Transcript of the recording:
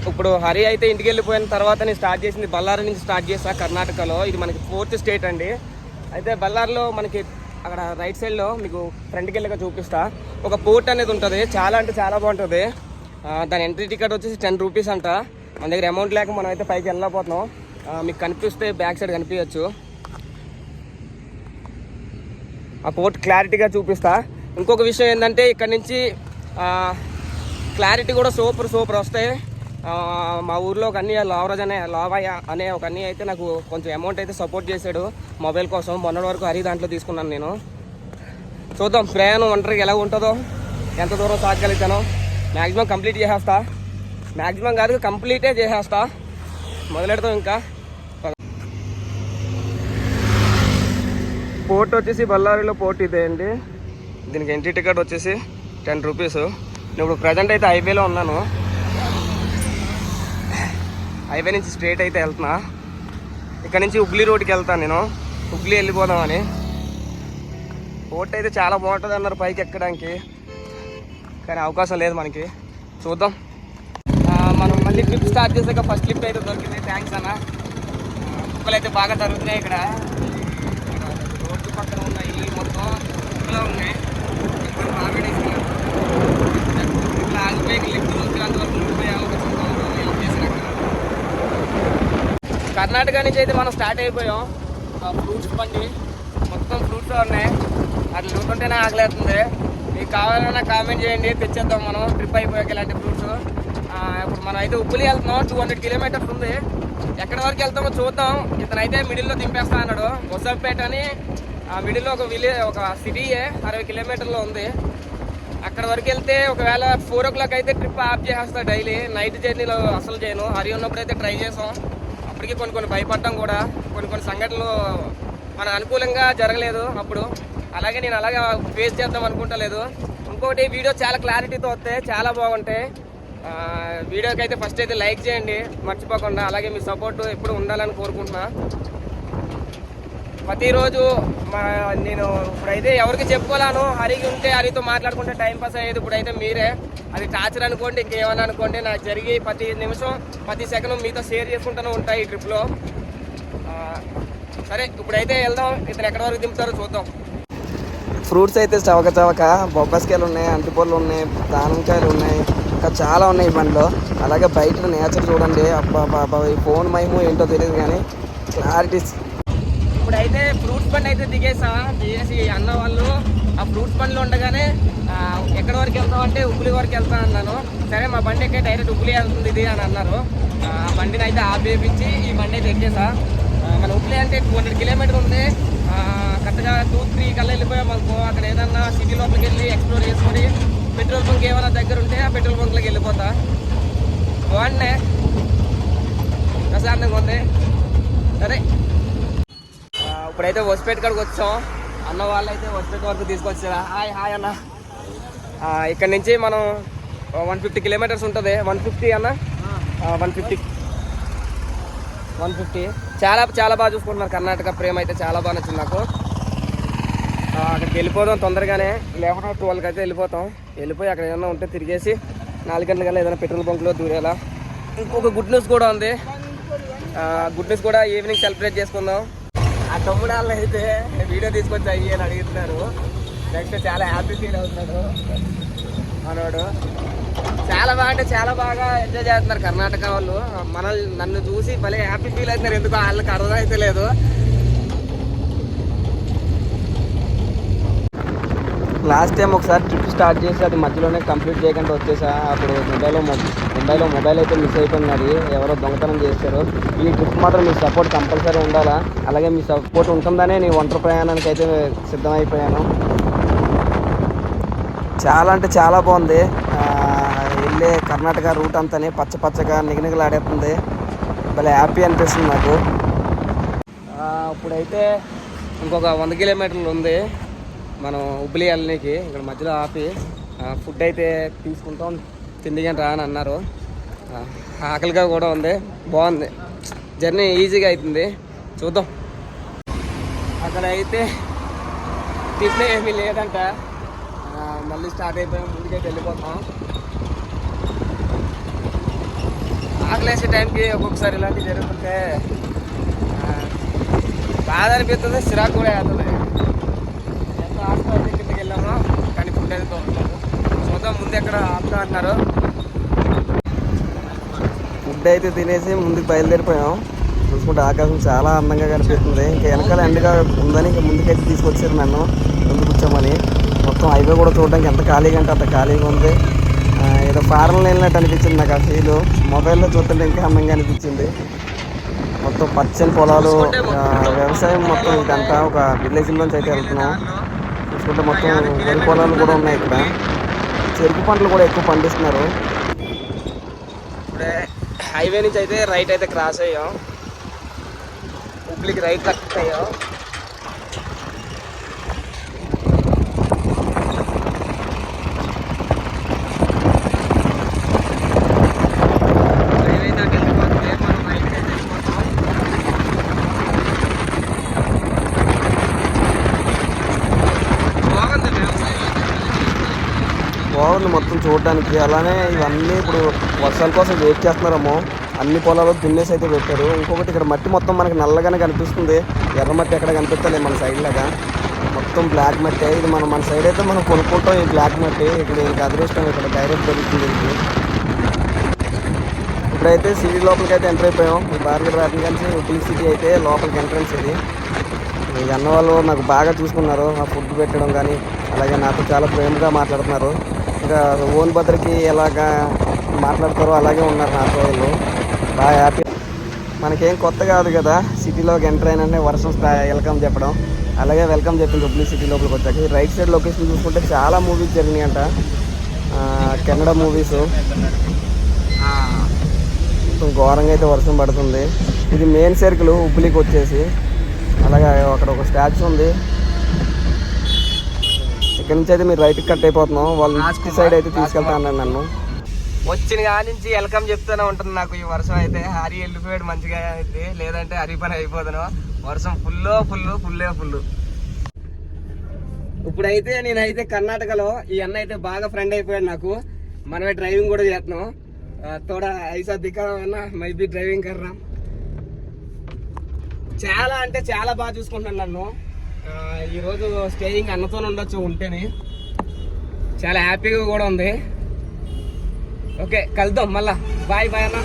ఇప్పుడు హరి అయితే ఇంటికి వెళ్ళిపోయిన తర్వాత నేను స్టార్ట్ చేసింది బళ్ళారి నుంచి స్టార్ట్ చేసా కర్ణాటకలో. ఇది మనకి 4th స్టేట్ అండి. అయితే బళ్ళారిలో మనకి అక్కడ రైట్ సైడ్లో మీకు ఫ్రంట్కి వెళ్ళక చూపిస్తా. ఒక పోర్ట్ అనేది ఉంటుంది, చాలా అంటే చాలా బాగుంటుంది. దాని ఎంట్రీ టికెట్ వచ్చేసి 10 రూపీస్ అంట. మన దగ్గర అమౌంట్ లేక మనం అయితే పైకి వెళ్ళకపోతున్నాం. మీకు కనిపిస్తే బ్యాక్ సైడ్ కనిపించచ్చు. ఆ పోర్ట్ క్లారిటీగా చూపిస్తా. ఇంకొక విషయం ఏంటంటే ఇక్కడ నుంచి క్లారిటీ కూడా సూపర్ వస్తాయి. మా ఊర్లో ఒక అన్నయ్య లావయ్య అనే ఒక అన్నయ్య అయితే నాకు కొంచెం అమౌంట్ అయితే సపోర్ట్ చేశాడు మొబైల్ కోసం. మొన్నటి వరకు హరి దాంట్లో తీసుకున్నాను నేను. చూద్దాం ప్రయాణం ఒంటరికి ఎలా ఉంటుందో, ఎంత దూరం సాగలుగుతానో. మ్యాక్సిమం కంప్లీట్ చేసేస్తా. మ్యాక్సిమం కాదు, కంప్లీటే చేసేస్తా. మొదలెడతాం ఇంకా. పోర్ట్ వచ్చేసి బళ్ళారిలో పోర్ట్ ఇదే అండి. దీనికి ఎంట్రీ టికెట్ వచ్చేసి 10 రూపీస్. నేను ఇప్పుడు ప్రజెంట్ అయితే హైవేలో ఉన్నాను. హైవే నుంచి స్ట్రేట్ అయితే వెళ్తున్నా. ఇక్కడ నుంచి హుగ్లీ రోడ్కి వెళ్తాను నేను. హుగ్లీ వెళ్ళిపోదామని. పోర్ట్ అయితే చాలా బాగుంటుంది అన్నారు పైకి ఎక్కడానికి, కానీ అవకాశం లేదు మనకి. చూద్దాం. మనం మళ్ళీ ట్రిప్ స్టార్ట్ చేసాక ఫస్ట్ ట్రిప్ అయితే దొరికింది. థ్యాంక్స్ అన్న. కుక్కలు అయితే బాగా జరుగుతున్నాయి ఇక్కడ. రోడ్డు పక్కన ఉన్నాయి, మొత్తం కుక్కలు ఉన్నాయి. ఇట్లా ఆగిపోయి లిఫ్ట్ దొరికినంతవరకు ఉండిపోయే అవకాశం కర్ణాటక నుంచి అయితే మనం స్టార్ట్ అయిపోయాం. ఫ్రూట్స్ బండి మొత్తం ఫ్రూట్స్ ఉన్నాయి. అట్లా చూస్తుంటేనే ఆకలేస్తుంది. మీకు కావాలన్నా కామెంట్ చేయండి, తెచ్చేద్దాం మనం ట్రిప్ అయిపోయాక ఇలాంటి ఫ్రూట్స్. ఇప్పుడు మనం అయితే ఉప్పులి వెళ్తున్నాం. 200 కిలోమీటర్స్ ఉంది. ఎక్కడి వరకు వెళ్తామో చూద్దాం. ఇతనైతే మిడిల్లో దింపేస్తా అన్నాడు. బొసంపేట అని మిడిల్లో ఒక ఒక సిటీయే 60 కిలోమీటర్లో ఉంది. అక్కడ వరకు వెళ్తే ఒకవేళ 4 o'clock అయితే ట్రిప్ ఆఫ్ చేసేస్తా. డైలీ నైట్ జర్నీలో అసలు చేయను. హరి ఉన్నప్పుడు అయితే ట్రై చేసాం. అప్పటికి కొన్ని భయపడ్డాం కూడా. కొన్ని సంఘటనలు మన అనుకూలంగా జరగలేదు అప్పుడు. అలాగే నేను అలాగే ఫేస్ చేద్దాం అనుకుంటలేదు. ఇంకోటి వీడియో చాలా క్లారిటీతో వస్తాయి, చాలా బాగుంటాయి. వీడియోకి అయితే ఫస్ట్ అయితే లైక్ చేయండి మర్చిపోకుండా. అలాగే మీ సపోర్ట్ ఎప్పుడు ఉండాలని కోరుకుంటున్నా. ప్రతిరోజు నేను ఇప్పుడైతే ఎవరికి చెప్పుకోలేను. హరికి ఉంటే హరితో మాట్లాడుకుంటే టైం పాస్ అయ్యేది. ఇప్పుడైతే మీరే అది టార్చర్ అనుకోండి, ఇంకేమన్నా అనుకోండి, నాకు జరిగి ప్రతి నిమిషం ప్రతి సెకండ్ మీతో షేర్ చేసుకుంటూనే ఉంటాయి ఈ ట్రిప్లో. సరే ఇప్పుడైతే వెళ్దాం. ఇతను ఎక్కడి వరకు దింపుతారో చూద్దాం. ఫ్రూట్స్ అయితే చవక బొబ్బస్కాయలు ఉన్నాయి, అంటిపళ్ళు ఉన్నాయి, దానిమ్మకాయలు ఉన్నాయి, ఇంకా చాలా ఉన్నాయి ఈ బండిలో. అలాగే బయట నేచర్ చూడండి. అబ్బా ఈ ఫోన్ మైము ఏంటో తెలియదు కానీ క్లారిటీ. ఇప్పుడైతే ఫ్రూట్స్ బండి అయితే దిగేసి అన్న వాళ్ళు ఆ ఫ్రూట్స్ బండిలో ఉండగానే ఎక్కడి వరకు వెళ్తాం అంటే ఉప్పులి వరకు వెళ్తాను అన్నాను. సరే మా బండి ఎక్కే డైరెక్ట్ ఉప్పులి వెళ్తుంది ఇది అని అన్నారు. ఆ బండిని అయితే ఆపేపించి ఈ బండి అయితే ఎక్కేసా. మన ఉప్పులి అంటే 200 కిలోమీటర్ ఉంది. కరెక్ట్గా 2-3 కల్లా వెళ్ళిపోయాం అనుకో. అక్కడ ఏదన్నా సిటీ లోపలికి వెళ్ళి ఎక్స్ప్లోర్ చేసుకొని పెట్రోల్ బంక్ ఏమైనా దగ్గర ఉంటే ఆ పెట్రోల్ బంక్లోకి వెళ్ళిపోతా. బాగుండే, ప్రశాంతంగా ఉంది. సరే ఇప్పుడైతే హోస్పేట కాడికి వచ్చాం. అన్న వాళ్ళు అయితే హోస్పేట వరకు తీసుకొచ్చారా. హాయ్ అన్న. ఇక్కడ నుంచి మనం 150 కిలోమీటర్స్ ఉంటుంది. 150 అన్న, 150 చాలా బాగా చూసుకుంటున్నారు. కర్ణాటక ప్రేమ అయితే చాలా బాగా నచ్చింది నాకు. అక్కడికి వెళ్ళిపోదాం తొందరగానే. 11-12 అయితే వెళ్ళిపోయి అక్కడ ఏదైనా ఉంటే తిరిగేసి 4 గంటల కల్లా ఏదైనా పెట్రోల్ బంక్లో దూరేలా. ఇంకొక గుడ్ న్యూస్ కూడా ఉంది. గుడ్ న్యూస్ కూడా ఈవినింగ్ సెలబ్రేట్ చేసుకుందాం. ఆ తమ్ముడు వాళ్ళు అయితే వీడియో తీసుకొచ్చి అయ్యి అని అడుగుతున్నారు. నెక్స్ట్ చాలా హ్యాపీ ఫీల్ అవుతున్నాడు మనోడు. చాలా బాగా అంటే చాలా బాగా ఎంజాయ్ చేస్తున్నారు కర్ణాటక వాళ్ళు. నన్ను చూసి భలే హ్యాపీ ఫీల్ అవుతున్నారు. ఎందుకు వాళ్ళకి అర్థం అయితే లేదు. లాస్ట్ టైం ఒకసారి ట్రిప్ స్టార్ట్ చేసి అది మధ్యలోనే కంప్లీట్ చేయకుండా వచ్చేసా. అప్పుడు ముంబైలో మొబైల్ అయితే మిస్ అయిపోయినది. ఎవరో దొంగతనం చేశారు. ఈ ట్రిప్ మాత్రం మీ సపోర్ట్ కంపల్సరీ ఉండాలా. అలాగే మీ సపోర్ట్ ఉంటుందనే నేను ఒంటరి ప్రయాణానికి అయితే సిద్ధమైపోయాను. చాలా అంటే చాలా బాగుంది. వెళ్ళే కర్ణాటక రూట్ అంతానే పచ్చగా నిగనిగలాడేస్తుంది. భలే హ్యాపీ అనిపిస్తుంది నాకు. ఇప్పుడైతే ఇంకొక 100 కిలోమీటర్లు ఉంది మనం హుబ్లీ వెళ్ళడానికి. ఇక్కడ మధ్యలో ఆపి ఫుడ్ అయితే తీసుకుంటాం, తిండిగా రా అని అన్నారు. ఆకలిగా కూడా ఉంది. బాగుంది, జర్నీ ఈజీగా అవుతుంది. చూద్దాం. అక్కడ అయితే టిఫిన్ ఏమీ లేదంట. మళ్ళీ స్టార్ట్ అయిపోయాం. ముందుకైతే వెళ్ళిపోతాం. ఆకలేసే టైంకి ఒక్కొక్కసారి ఇలాంటివి జరుగుతుంటే బాధ అనిపిస్తుంది, చిరాకు కూడా అవుతుంది. ఎంత హాస్పిటల్ కిందకి వెళ్ళామో కానీ ఫుడ్ అయితే దొరకలేదు. చూద్దాం ముందు ఎక్కడ ఆపుతా అన్నారు. ఫుడ్ అయితే తినేసి ముందుకు బయలుదేరిపోయాం. చూసుకుంటే ఆకాశం చాలా అందంగా కనిపిస్తుంది. ఇంకా వెనకాల ఎండగా ఉందని ఇంకా ముందుకైతే తీసుకొచ్చారు నన్ను ముందు కూర్చోమని. మొత్తం హైవే కూడా చూడడానికి ఎంత ఖాళీగా అంటే అంత ఖాళీగా ఉంది. ఏదో ఫారెన్లో వెళ్ళినట్టు అనిపించింది నాకు ఆ ఫీల్. మొబైల్లో చూస్తుంటే ఇంకా అందంగా అనిపించింది. మొత్తం పచ్చని పొలాలు, వ్యవసాయం మొత్తం ఇదంతా ఒక విలేజ్లోంచి అయితే వెళ్తున్నాం. చూసుకుంటే మొత్తం వరి పొలాలు కూడా ఉన్నాయి. ఇక్కడ చెరుకు పంటలు కూడా ఎక్కువ పండిస్తున్నారు. ఇప్పుడే హైవే నుంచి అయితే రైట్ అయితే క్రాస్ అయ్యాం. హుబ్లీకి రైట్ కట్ అయ్యాం. బాగుంది మొత్తం చూడడానికి. అలానే ఇవన్నీ ఇప్పుడు వర్షాల కోసం వెయిట్ చేస్తున్నారేమో. అన్ని పొలాలు దున్నేసి అయితే పెట్టారు. ఇంకొకటి ఇక్కడ మట్టి మొత్తం మనకి నల్లగానే కనిపిస్తుంది. ఎర్ర మట్టి ఎక్కడ కనిపిస్తలేదు మన సైడ్ లాగా. మొత్తం బ్లాక్ మట్టి. ఇది మన సైడ్ అయితే మనం కొనుక్కుంటాం ఈ బ్లాక్ మట్టి. ఇక్కడ ఇంకా అదృష్టం ఇక్కడ డైరెక్ట్ దొరుకుతుంది. ఇప్పుడైతే సిటీ లోపలికి అయితే ఎంటర్ అయిపోయాం. ఈ బార్గర్ రావడం కలిసి హుబ్లీ సిటీ అయితే లోపలికి ఎంట్రన్స్ ఇది. ఈ అన్న వాళ్ళు నాకు బాగా చూసుకున్నారు. ఆ ఫుడ్ పెట్టడం కానీ అలాగే నాతో చాలా ప్రేమగా మాట్లాడుతున్నారు. ఇంకా ఓన్ భద్రకి ఎలాగా మాట్లాడతారో అలాగే ఉన్నారు నాతో వాళ్ళు. బాగా హ్యాపీ. మనకేం కొత్త కాదు కదా సిటీలోకి ఎంటర్ అయినా వర్షం వెల్కమ్ చెప్పడం. అలాగే వెల్కమ్ చెప్పింది హుబ్లీ సిటీ లోపలికి వచ్చాక. రైట్ సైడ్ లొకేషన్ చూసుకుంటే చాలా మూవీస్ జరిగినాయి అంట. కన్నడ మూవీస్. మొత్తం ఘోరంగా అయితే వర్షం పడుతుంది. ఇది మెయిన్ సర్కిల్ హుబ్లీకి వచ్చేసి. అలాగే అక్కడ ఒక స్టాచ్యూ ఉంది. ఇక్కడ నుంచి అయితే మీరు రైట్కి కట్ అయిపోతున్నాం. వాళ్ళు ఈస్ట్ సైడ్ అయితే తీసుకెళ్తా అన్నాను నన్ను. వచ్చిన కాడి నుంచి వెల్కమ్ చెప్తూనే ఉంటుంది నాకు ఈ వర్షం అయితే. హరి వెళ్ళిపోయాడు మంచిగా అయితే, లేదంటే హరి పని అయిపోతాను. వర్షం ఫుల్. ఇప్పుడైతే నేనైతే కర్ణాటకలో ఈ అన్న అయితే బాగా ఫ్రెండ్ అయిపోయాడు నాకు. మనమే డ్రైవింగ్ కూడా చేస్తున్నాం. తోడా ఐసా దిక్కా మైబీ డ్రైవింగ్ కర్రా. చాలా అంటే చాలా బాగా చూసుకుంటాను నన్ను. ఈరోజు స్టేయింగ్ అన్నతో ఉండొచ్చు ఉంటేనే. చాలా హ్యాపీగా కూడా ఉంది. ఓకే కలుద్దాం మళ్ళా. బాయ్ అన్న.